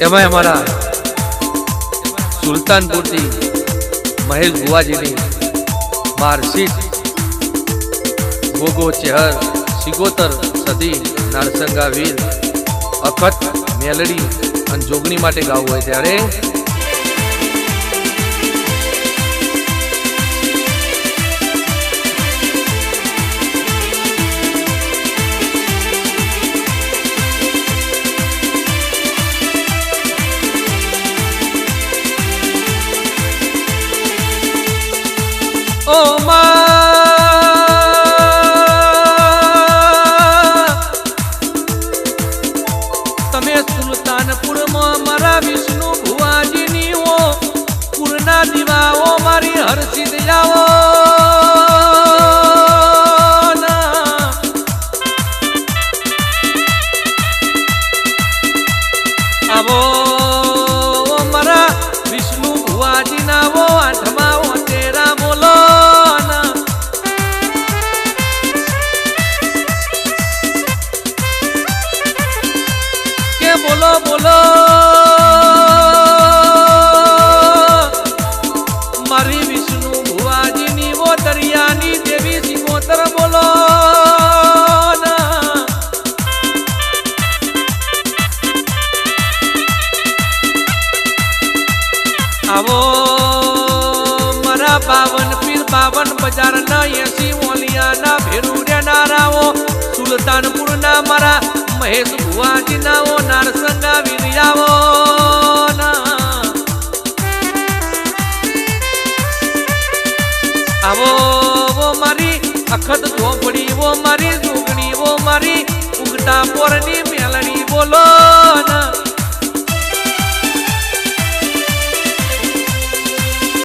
એમાં અમારા સુલતાનપુરથી મહેશ ભુવાજીની માર્કશીટ ગોગો ચેહર સિગોતર સદી નારસંગા વીર અખત મેલડી અને જોગણી માટે ગાવું હોય ત્યારે ઓ તમે સુલતાનપુરમાં મારા વિષ્ણુ ભુવાજીની ઓ પૂર્ણા દીવાઓ મારી હર્ષિત આવો આવો મારા વિષ્ણુ ભુવાજી ના વો આઠમા ઓ તેરા બોલો બોલો બોલો મારી વિષ્ણુ ભુવાજીની વો દરિયાની દેવી સિંગોતર બોલો આવો મારા 52 પીર 52 બજાર ના 80 ઓલિયા ના ભેરુડિયા ના રાવો સુલતાનપુર ના મારા મહેશ ભુવાજી ના